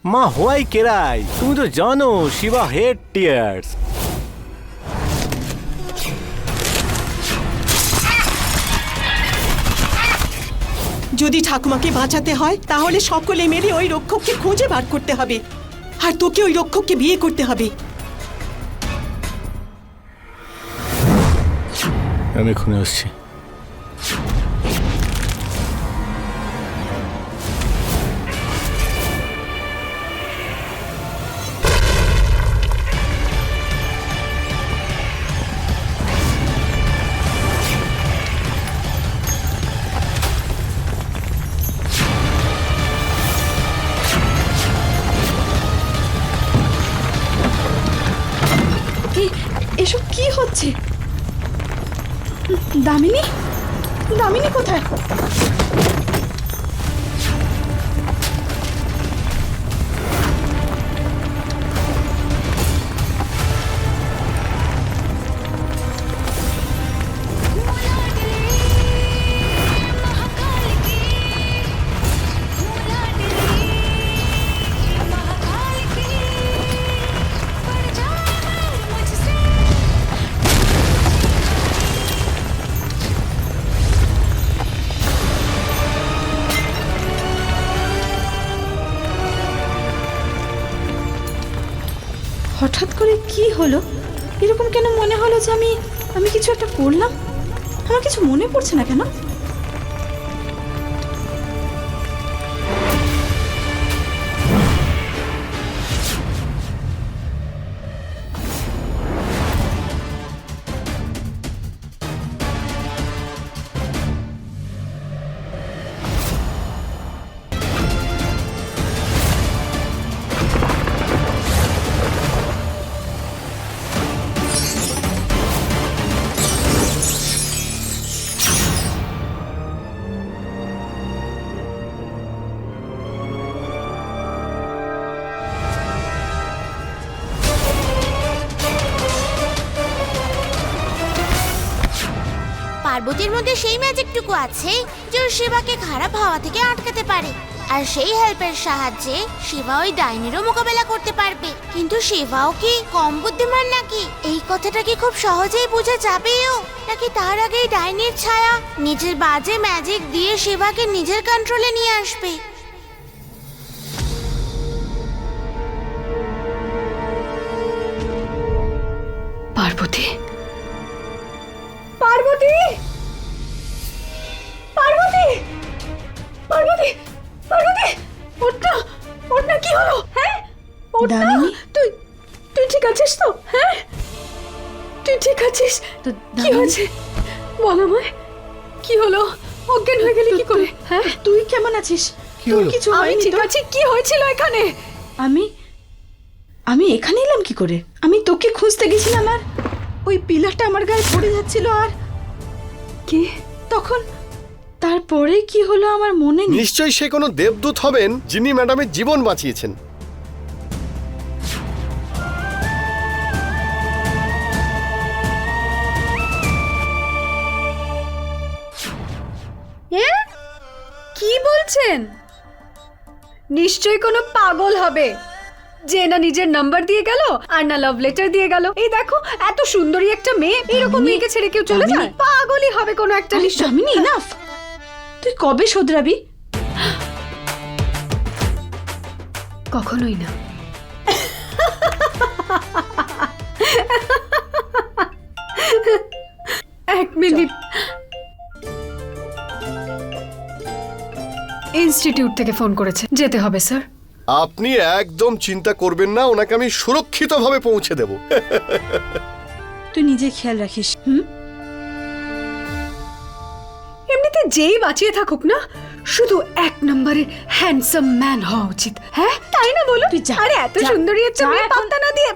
মা হোয়াই কেরাই, তুমি তো জানো শিবা হেড টিয়ার্স। যদি ঠাকুমাকে বাঁচাতে হয় তাহলে সকলে মিলে ওই রক্ষককে খুঁজে বার করতে হবে, আর তোকে ওই রক্ষককে বিয়ে করতে হবে। আমি এক্ষুনি আসছি। এসব কি হচ্ছে? দামিনী, দামিনী কোথায়? হঠাৎ করে কি হলো? এরকম কেন মনে হলো যে আমি কিছু একটা করলাম? আমার কিছু মনে পড়ছে না কেন? পার্বতীর মধ্যে সেই ম্যাজিকটুকু আছে যে ও শিবাকে খারাপ হাওয়া থেকে আটকাতে পারে, আর সেই হেল্পের সাহায্যে শিবা ওই ডাইনিরও মোকাবেলা করতে পারবে। কিন্তু শিবাও কি কম বুদ্ধিমান নাকি? এই কথাটা কি খুব সহজেই বুঝে যাবেও, নাকি তার আগেই ডাইনির ছায়া নিজের বাজে ম্যাজিক দিয়ে শিবাকে নিজের কন্ট্রোলে নিয়ে আসবে? পার্বতী, পার্বতী, পার্বতী, পার্বতী, পার্বতী, ওঠনা, ওঠনা, কি হলো? হ্যাঁ, দামিনী, তুই ঠিক আছিস তো? হ্যাঁ, তুই ঠিক আছিস? কি হয়েছে বল আমায়, কি হলো? অজ্ঞান হয়ে গেলি কি করে? হ্যাঁ, তুই কেমন আছিস? তোর কিছু হয়নি? আমি ঠিক আছি। কি হয়েছিল এখানে? আমি এখানে এলাম কি করে? আমি তোকে খুঁজতে গেছিলাম আর ওই পিলারটা আমার গায়ে পড়ে যাচ্ছিল, আর কি তখন তারপরে কি হলো আমার মনে নেই। নিশ্চয়ই সে কোনো দেবদূত হবেন যিনি ম্যাডামের জীবন বাঁচিয়েছেন। কি বলছেন? নিশ্চয়ই কোনো পাগল হবে যে না নিজের নাম্বার দিয়ে গেল আর না লাভ লেটার দিয়ে গেল। এই দেখো, এত সুন্দরী একটা মেয়ে, এরকম মেয়েকে ছেড়ে কেউ চলে যায়? পাগলই হবে কোনো একটা। দামিনী, ইনাফ। তুই কবে শোধরাবি? কখনোই না। এক মিনিট, ইনস্টিটিউট থেকে ফোন করেছে, যেতে হবে স্যার। আপনি একদম চিন্তা করবেন না, ওনাকে আমি সুরক্ষিতভাবে পৌঁছে দেব। তুই নিজে খেয়াল রাখিস। এমনিতে যেই বাঁচিয়ে থাকুক না, শুধু এক নম্বরের হ্যান্ডসাম ম্যান হওয়া উচিত। হ্যাঁ, তাই না বলো? আরে এত সুন্দরী একটা মেয়ে পাত্তা না দিয়ে।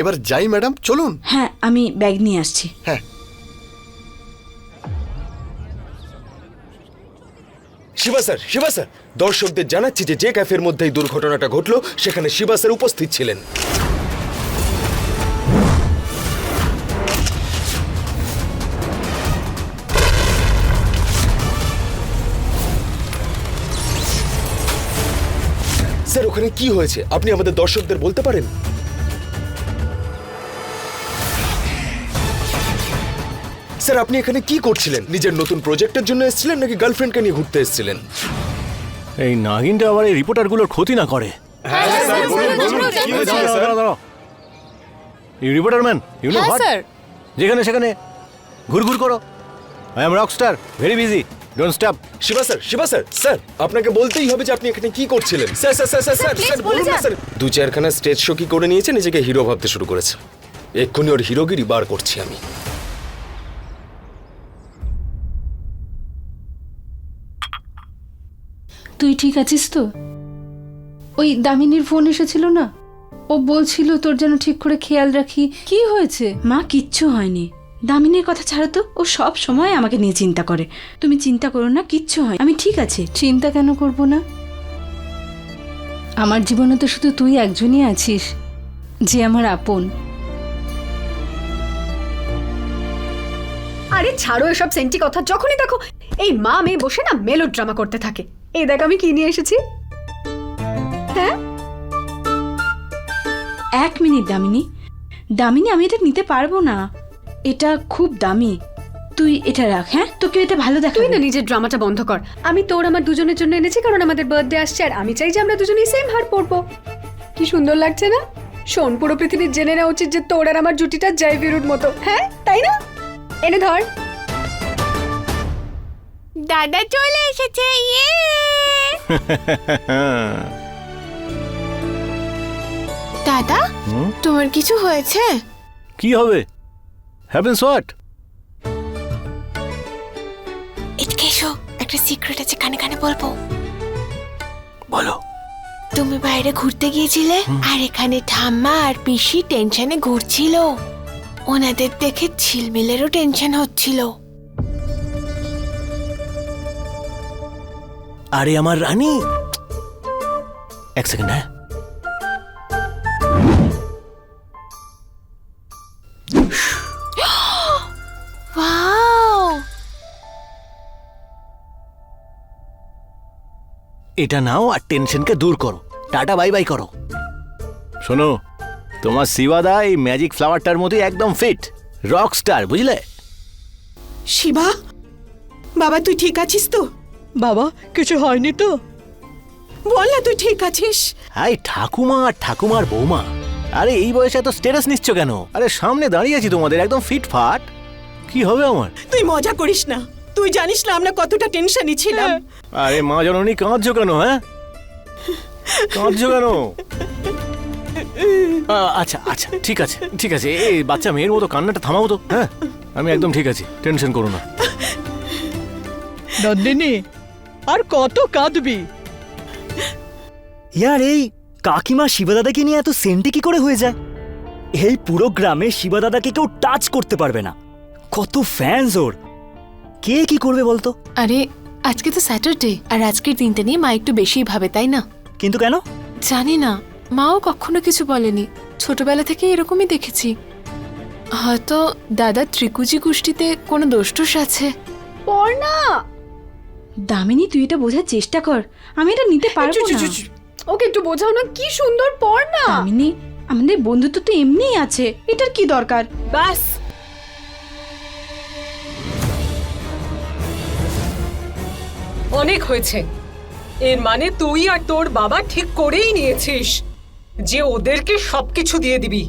এবার যাই ম্যাডাম, চলুন। হ্যাঁ, আমি ব্যাগ নিয়ে আসছি। হ্যাঁ। শিবা স্যার, দর্শকদের জানাচ্ছি যে ক্যাফের মধ্যে এই দুর্ঘটনাটা ঘটলো সেখানে শিবা স্যার উপস্থিত ছিলেন। ওখানে কি হয়েছে আপনি আমাদের দর্শকদের বলতে পারেন? স্যার আপনি এখানে কি করছিলেন? নিজের নতুন প্রজেক্টের জন্য এসেছিলেন নাকি গার্লফ্রেন্ডকে নিয়ে ঘুরতে এসেছিলেন? এই নাগিনটা আবার এই রিপোর্টারগুলোর ক্ষতি না করে। You reporter man, you know what, যেখানে সেখানে ঘুরঘুর করো। I am rockstar, very busy, don't stop. Shiva sir sir আপনাকে বলতেই হবে যে আপনি এখানে কি করছিলেন। Sir sir sir sir sir বলুন না স্যার। 2-4খানা স্টেজ শো কি করে নিয়েছে, নিজেকে হিরো ভাবতে শুরু করেছে। এক্ষুনি ওর হিরোগিরি বার করছি আমি। তুই ঠিক আছিস তো? ওই দামিনীর ফোন এসেছিল না, ও বলছিল তোর যেন ঠিক করে খেয়াল রাখি। কি হয়েছে? মা কিচ্ছু হয়নি, দামিনীর কথা ছাড়ো তো, ও সব সময় আমাকে নিয়ে চিন্তা করে। তুমি চিন্তা করো না, কিচ্ছু হয়, আমি ঠিক আছি। চিন্তা কেন করব না? আমার জীবনে তো শুধু তুই একজনই আছিস যে আমার আপন। আরে ছাড়ো এসব সেন্টি কথা। যখনই দেখো এই মা মেয়ে বসে না মেলো ড্রামা করতে থাকে। এই দেখ আমি কি নিয়ে এসেছি। হ্যাঁ 1 মিনিট দামিনী, দামিনী আমি এটা নিতে পারবো না, এটা খুব দামি। তুই এটা রাখ। হ্যাঁ তোকে এটা ভালো দেখ। তুই না নিজের ড্রামাটা বন্ধ কর। আমি তোর আমার দুজনের জন্য এনেছি কারণ আমাদের বার্থডে আসছে আর আমি চাই যে আমরা দুজনেই সেম হার পরবো। কি সুন্দর লাগছে না? শোন, পুরো পৃথিবীর জেনে নেওয়া উচিত যে তোর আর আমার জুটিটা জয় বিরুর মতো। হ্যাঁ তাই না? এনে ধর। দাদা চলে এসেছে, ইয়ে! দাদা, তোমার কিছু হয়েছে? কি হবে? Happens what? এদিকে এসো, একটা সিক্রেট আছে, কানে কানে বলবো। বলো। তুমি বাইরে ঘুরতে গিয়েছিলে আর এখানে ঠাম্মা আর পিসি টেনশনে ঘুরছিল। ওনাদের দেখে ঝিলমিলেরও টেনশন হচ্ছিল। আরে আমার রানী, এক সেকেন্ড। হ্যাঁ ওয়াও, এটা নাও আর টেনশনকে দূর করো। টাটা বাই বাই করো। শোনো, তোমার শিবাদা এই ম্যাজিক ফ্লাওয়ারটার মতোই একদম ফিট, রক স্টার, বুঝলে? শিবা, বাবা তুই ঠিক আছিস তো? বাবা কিছু হয়নি তো? বল না তুই ঠিক আছিস। হাই ঠাকুমা আর ঠাকুমার বৌমা, আরে এই বয়সে এত স্ট্যাটাস নিচ্ছ কেন? আরে সামনে দাঁড়িয়ে আছি তোমাদের, একদম ফিট ফাট। কি হবে আমার? তুই মজা করিস না, তুই জানিস না আমরা কতটা টেনশনে ছিলাম। আরে মা জননী, কাঁদছো কেন? হ্যাঁ কাঁদছো কেন? আচ্ছা আচ্ছা ঠিক আছে ঠিক আছে, এই বাচ্চা মেয়ের মতো কান্নাটা থামাও তো। হ্যাঁ আমি একদম ঠিক আছি, টেনশন করো না। নন্দিনী, আর কত কাঁদবি? ইয়ার এই কাকিমা শিবাদাদাকে নিয়ে এত সেন্টি কি করে হয়ে যায়? এই পুরো গ্রামে শিবাদাদাকে কেউ টাচ করতে পারবে না। কত ফ্যান্স ওর, কে কি করবে বলতো? আরে আজকে তো স্যাটারডে, আর আজকের দিনটা নিয়ে মা একটু বেশিই ভাবে, তাই না? কিন্তু কেন জানি না, মাও কখনো কিছু বলেনি, ছোটবেলা থেকে এরকমই দেখেছি। হয়তো দাদা ত্রিকুজি গোষ্ঠীতে কোনো দোষ আছে। পড় না। দামিনী তুই এটা বোঝার চেষ্টা কর, আমি এটা নিতে পারবো না। ওকে একটু বোঝাও না, কি সুন্দর পড় না। দামিনী, আমাদের বন্ধুত্ব তো এমনিই আছে, এটার কি দরকার? ব্যাস অনেক হয়েছে। এর মানে তুই আর তোর বাবা ঠিক করেই নিয়েছিস যে ওদেরকে সবকিছু দিয়ে দিবি।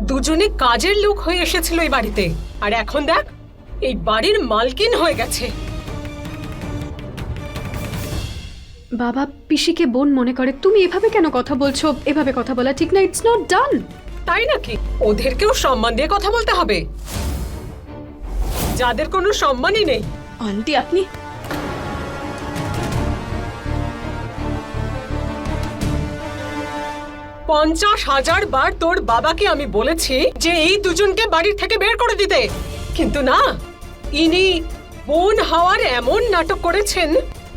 দুজনে কাজের লোক হয়ে এসেছিল এই বাড়িতে, আর এখন দেখ এই বাড়ির মালকিন হয়ে গেছে। বাবা পিসিকে বোন মনে করে। তুমি এভাবে কেন কথা বলছো? এভাবে কথা বলা ঠিক না, ইটস নট ডান। তাই নাকি? ওদেরকেও সম্মান দিয়ে কথা বলতে হবে, যাদের কোনো সম্মানই নেই। আন্টি আপনি 50,000 বার তোর বাবাকে আমি বলেছি যে এই দুজনকে বাড়ির থেকে বের করে দিতে, কিন্তু না, ইনি বোন হওয়ার এমন নাটক করেছেন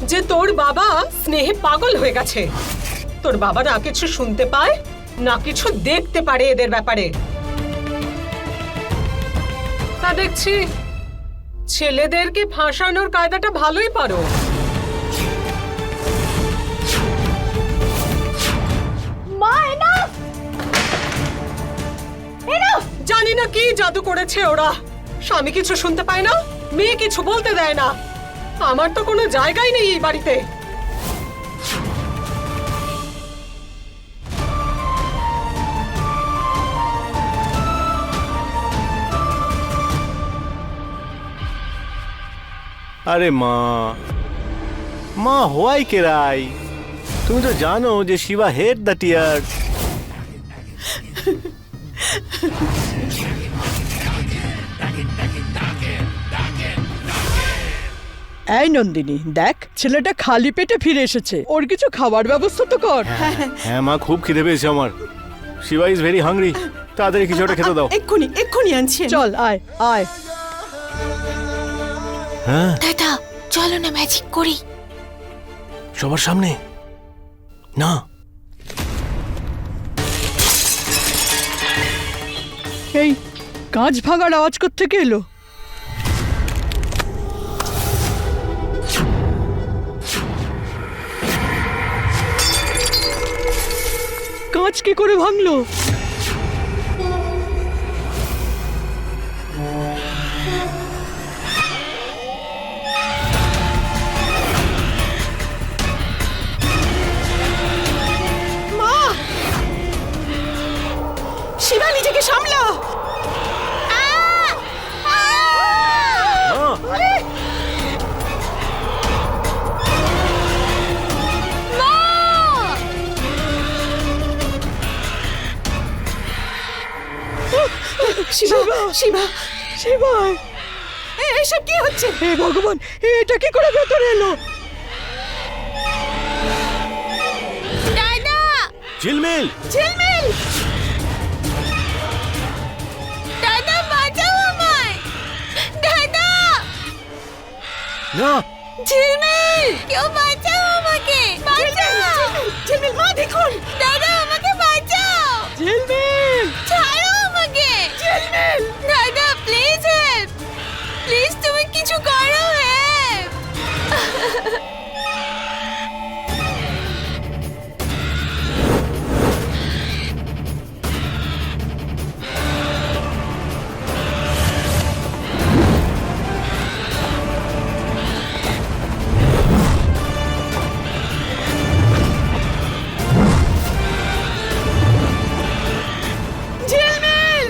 যে তোর বাবা স্নেহে পাগল হয়ে গেছে। তোর বাবা না কিছু শুনতে পায় না কিছু দেখতে পারে এদের ব্যাপারে। তা দেখছি ছেলেদেরকে ফাঁসানোর কায়দাটা ভালোই পারো। জানি না কি জাদু করেছে ওরা। স্বামী কিছু শুনতে পায় না, মেয়ে কিছু বলতে দেয় না। আমার তো কোনো জায়গাই নেই এই বাড়িতে। আরে মা, মা হোয়াই কেরাই, তুমি তো জানো যে শিবা হেড দ্য টিয়ার্স। এই নন্দিনী, দেখ ছেলেটা খালি পেটে ফিরে এসেছে, ওর কিছু খাবার ব্যবস্থা তো কর। হ্যাঁ মা, খুব খিদে পেয়েছে আমার। শিবা ইজ ভেরি হাংরি, তাড়াতাড়ি কিছু একটা খেতে দাও। এক্ষুনি এক্ষুনি আনছি। চল আয় আয়। হ্যাঁ, দাদা চলো না ম্যাজিক করি। সবার সামনে না। এই কাঁচ ভাঙার আওয়াজ কোত্থেকে এলো? কাঁচ কি করে ভাঙলো? শিবা, নিজেকে সামলা। শিবা, শিবা, শিবা, এসব কি হচ্ছে? হে ভগবান, এটা কি করে ভেতরে এলো? দাদা, ঝিলমিল, ঝিলমিল, দাদা বাঁচাও আমায়। দাদা, না ঝিলমিল, কেউ বাঁচাও আমাকে, বাঁচাও। ঝিলমিল, মা দেখুন। দাদা আমাকে বাঁচাও, ঝিলমিল, ছাড়ো আমাকে। ঝিলমিল, দাদা প্লিজ হেল্প, প্লিজ তুমি কিছু করো, হেল্প। ঝিলমিল,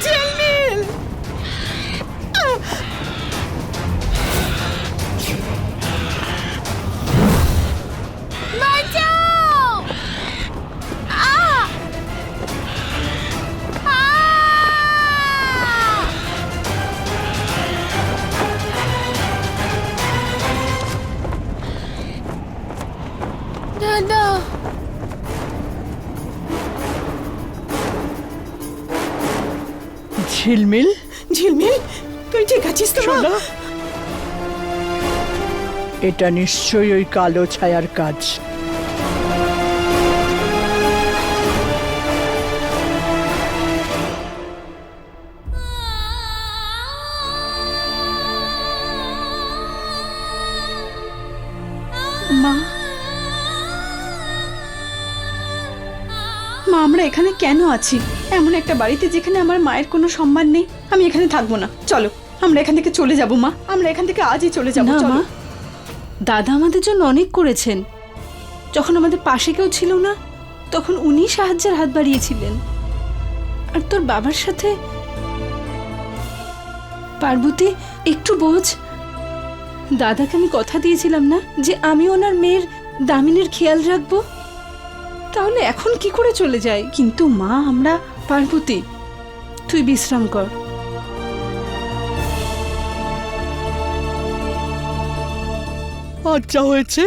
ঝিলমিল। বাঁচাও। আহ! আহ! দাদা, ঝিলমিল, ঝিলমিল, তুই ঠিক আছিস তো? মা? শোনা, এটা নিশ্চয়ই ওই কালো ছায়ার কাজ। মা, মা আমরা এখানে কেন আছি? এমন একটা বাড়িতে যেখানে আমার মায়ের কোনো সম্মান নেই। আমি এখানে থাকবো না, চলো আমরা এখান থেকে চলে যাব। মা, আমরা এখান থেকে আজই চলে যাব। না চলো। মা, দাদা আমাদের জন্য অনেক করেছেন। যখন আমাদের পাশে কেউ ছিল না, তখন উনি সাহায্যের হাত বাড়িয়েছিলেন। আর তোর বাবার সাথে পার্বতী, একটু বোঝ, দাদাকে আমি কথা দিয়েছিলাম না যে আমি ওনার মেয়ের দামিনীর খেয়াল রাখবো। তাহলে এখন কি করে চলে যায়? কিন্তু মা, আমরা পার্বতী, তুই বিশ্রাম কর। আচ্ছা হয়েছে,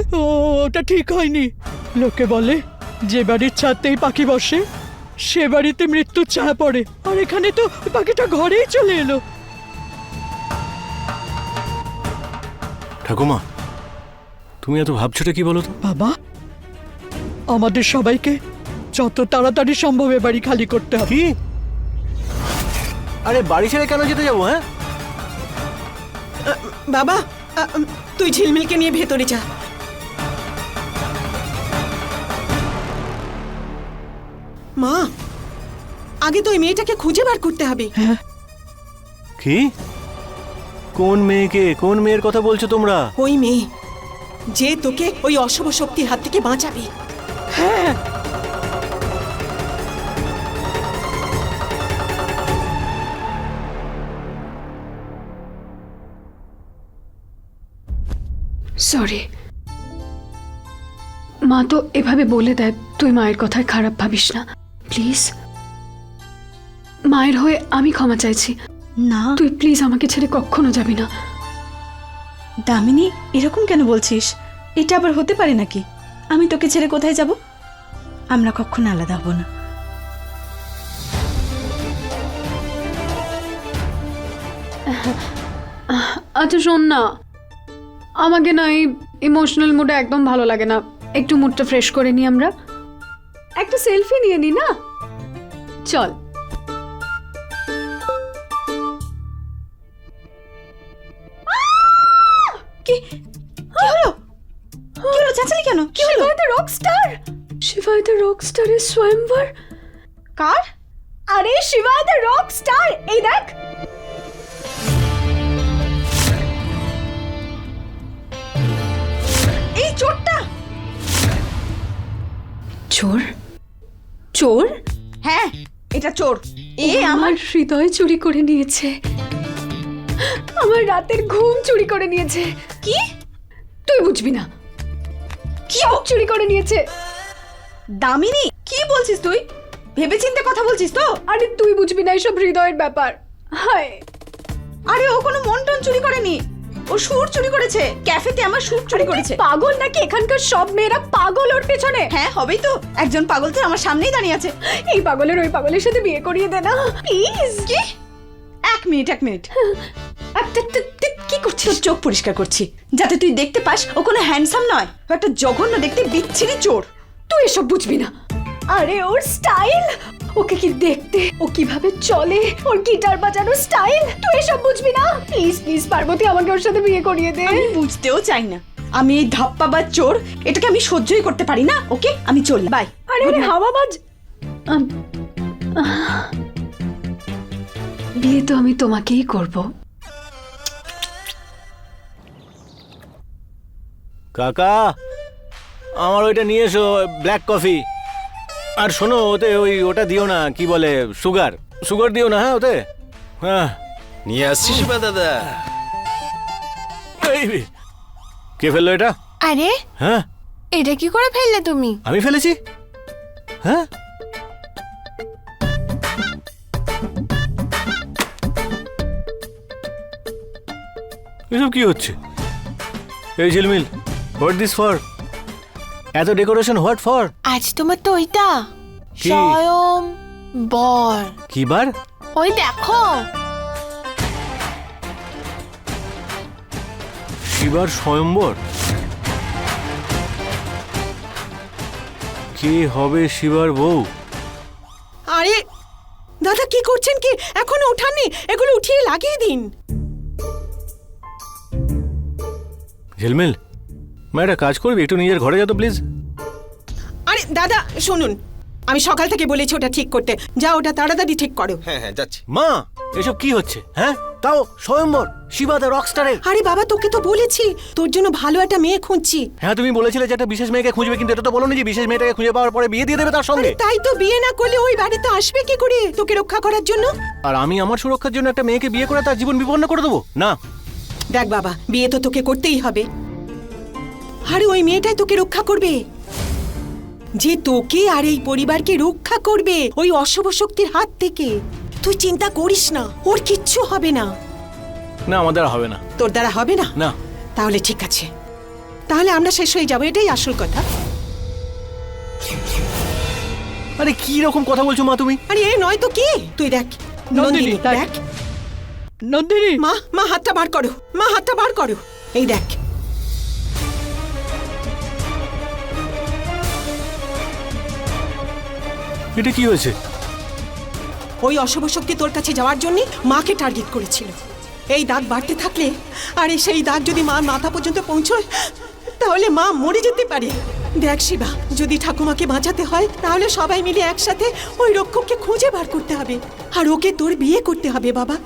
ওটা ঠিক হয়নি। লোকে বলে যে বাড়ির ছাদতেই পাখি বসে সে বাড়িতে মৃত্যুর ছায়া পড়ে, আর এখানে তো পাখিটা ঘরেই চলে এলো। ঠাকুমা, তুমি এত ভাবছোটা কি বলো তো? বাবা, আমাদের সবাইকে যত তাড়াতাড়ি সম্ভব এ বাড়ি খালি করতে হবে। কি? আরে বাড়ি ছেড়ে কেন যেতে যাবো? হ্যাঁ বাবা, তুই ঝিলমিলকে নিয়ে ভেতরে যা। মা, আগে তো ওই মেয়েটাকে খুঁজে বার করতে হবে। কি? কোন মেয়েকে, কোন মেয়ের কথা বলছো তোমরা? ওই মেয়ে যে তোকে ওই অশুভ শক্তির হাত থেকে বাঁচাবে। হ্যাঁ, সরি মা, তো এভাবে বলে দেয়, তুই মায়ের কথায় খারাপ ভাবিস না প্লিজ। মায়ের হয়ে আমি ক্ষমা চাইছি। না তুই প্লিজ আমাকে ছেড়ে কখনো যাবি না। দামিনী, এরকম কেন বলছিস? এটা আবার হতে পারে নাকি? আমি তোকে ছেড়ে কোথায় যাব? আমরা কখনো আলাদা হব না। আচ্ছা শোন না, আমাকে না এই ইমোশনাল মুডে একদম ভালো লাগে না। একটু মুডটা ফ্রেশ করে নিই, আমরা একটা সেলফি নিয়ে নি না? চল। কি কি হলো? কি হলো? চাচালি কেন? কি হলো? Shiva the rockstar! Shiva the রকস্টারের স্বয়ংবর। কার? আরে শিবা দ্য রকস্টার, এই দেখ। এই চোরটা! চোর? চোর? হ্যাঁ, এটা চোর। এ আমার হৃদয় চুরি করে নিয়েছে, আমার রাতের ঘুম চুরি করে নিয়েছে। কি? তুই বুঝবি না, কি চুরি করে নিয়েছে। দামিনী, কি বলছিস তুই? ভেবেচিন্তে কথা বলছিস তো? আরে তুই বুঝবি না এসব হৃদয়ের ব্যাপার। হায়, আরে ও কোনো মন্টন চুরি করেনি, ও সুর চুরি করেছে। ক্যাফেতে আমার সুর চুরি করেছে। পাগল নাকি? এখানকার সব মেয়েরা পাগল ওর পেছনে। হ্যাঁ, হবেই তো। একজন পাগল তো আমার সামনেই দাঁড়িয়ে আছে। এই পাগলের ওই পাগলের সাথে বিয়ে করিয়ে দে না প্লিজ। কি? এক মিনিট। কি করছিস? তোর চোখ পরিষ্কার করছি, যাতে তুই দেখতে পাস ও কোনো হ্যান্ডসাম নয়, ও একটা জঘন্য দেখতে বিচ্ছিরি চোর। তুই এসব বুঝবি না। আরে ওর স্টাইল, ওকে কি দেখতে, ও কিভাবে চলে, ওর গিটার বাজানোর স্টাইল, তুই এসব বুঝবি না। প্লিজ প্লিজ পার্বতী, আমাকে ওর সাথে বিয়ে করিয়ে দে। আমি বুঝতেও চাই না। আমি এই ধাপ্পাবাজ চোর, এটাকে আমি সহ্যই করতে পারি না। ওকে, আমি চলি, বাই। আরে আরে হাওয়াবাজ, বিয়ে তো আমি তোমাকেই করব। কাকা, আমার ওইটা নিয়ে এসো, ব্ল্যাক কফি। আর শোনো, ওতে ওটা দিও না, কি বলে, সুগার দিও না। হ্যাঁ, ওতে। হ্যাঁ, নিয়ে আসছি শিবা দাদা। এই, কে ফেললো এটা? আরে হ্যাঁ, এটা কি করে ফেললে তুমি? আমি ফেলেছি। হ্যাঁ, এসব কি হচ্ছে? এই ঝিলমিল, হোয়াট দিস ফর? এত ডেকোরেশন হোয়াট ফর? আজ তোমার তো ওইটা কি? স্বয়ং বর। কি বার? ওই দেখো। শিবার স্বয়ম্বর? কে হবে শিবার বউ? আরে দাদা, কি করছেন? কি এখনো ওঠাননি? এগুলো উঠিয়ে লাগিয়ে দিন। ঝিলমিল, মা একটা কাজ করবি, একটু নিজের ঘরে যা তো প্লিজ। আরে দাদা শুনুন, আমি সকাল থেকে বলেছি ওটা ঠিক করতে। যা, ওটা তাড়াতাড়ি ঠিক করো। হ্যাঁ যাচ্ছি। মা, এসব কি হচ্ছে? হ্যাঁ, তাও স্বয়ম্বর, শিবা দ্য রকস্টারের। আরে বাবা, তোকে তো বলেছি তোর জন্য ভালো একটা মেয়ে খুঁজছি। হ্যাঁ, তুমি বলেছিলে যে একটা বিশেষ মেয়েকে খুঁজবে, কিন্তু এটা তো বলোনি যে বিশেষ মেয়েটাকে খুঁজে পাওয়ার পরে বিয়ে দিয়ে দেবে তার সঙ্গে। আরে তাই তো, বিয়ে না করলে ওই বাড়িতে আসবে কি করে তোকে রক্ষা করার জন্য? আর আমি আমার সুরক্ষার জন্য একটা মেয়েকে বিয়ে করে তার জীবন বিপন্ন করে দেবো? না। দেখ বাবা, বিয়ে তো তোকে করতেই হবে। আরে ওই মেয়েটাই তোকে রক্ষা করবে, যে তোকে আর এই পরিবারকে রক্ষা করবে ওই অশুভ শক্তির হাত থেকে। তুই চিন্তা করিস না, ওর কিচ্ছু হবে না। না, আমার দ্বারা হবে না। তোর দ্বারা হবে না? না। তাহলে ঠিক আছে, তাহলে আমরা শেষ হয়ে যাবো, এটাই আসল কথা। আরে কি রকম কথা বলছো মা তুমি? আরে এ নয় তো কি? তুই দেখ নন্দিনী, দেখ। নন্দিনী, মা হাতটা বার করো, মা হাতটা বার করো। এই দেখ, এটা কি হয়েছে? ওই অশুভ শক্তি তোর কাছে যাওয়ার জন্য মাকে টার্গেট করেছিল। এই দাগ বাড়তে থাকলে, আর সেই দাগ যদি মার মাথা পর্যন্ত পৌঁছয়, তাহলে মা মরে যেতে পারে। দেখ শিবা, যদি ঠাকুমাকে বাঁচাতে হয় তাহলে সবাই মিলে একসাথে ওই রক্ষককে খুঁজে বার করতে হবে, আর ওকে তোর বিয়ে করতে হবে বাবা।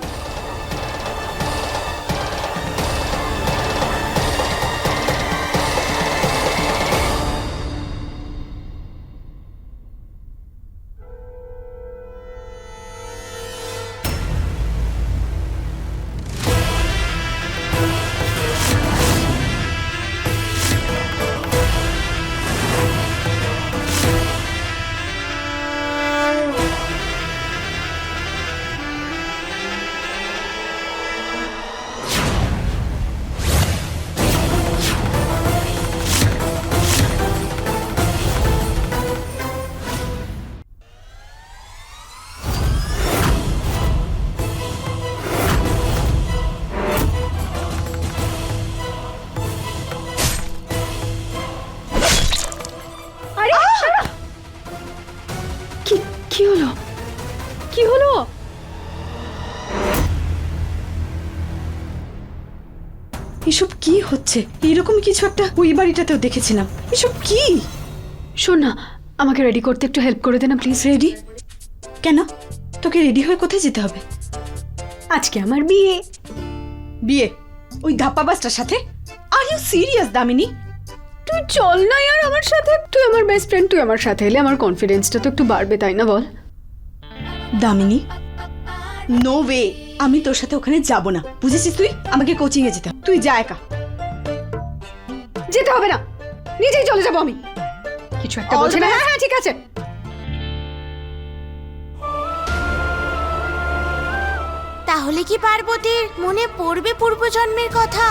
কি হলো? কি হলো? এসব কি হচ্ছে? এরকম কিছু একটা ওই বাড়িটাতেও দেখেছিলাম। এসব কি? শোন না, আমাকে রেডি করতে একটু হেল্প করে দে না প্লিজ। রেডি? কেন? তোকে রেডি হয়ে কোথায় যেতে হবে? আজকে আমার বিয়ে। বিয়ে? ওই ধাপ্পাবাজটার সাথে? Are you serious Damini? তুই চল না यार আমার সাথে। তুই আমার বেস্ট ফ্রেন্ড, তুই আমার সাথে এলে আমার কনফিডেন্সটা তো একটু বাড়বে, তাই না বল? দামিনী, নো ওয়ে, আমি তোর সাথে ওখানে যাব না, বুঝেছিস? তুই আমাকে কোচিং এ যেতে হবে, তুই যা একা। যেতে হবে না, নিজেই চলে যাবো আমি। কিছু একটা বলছে না? হ্যাঁ ঠিক আছে। তাহলে কি পার্বতীর মনে পড়বে পূর্বজন্মের কথা?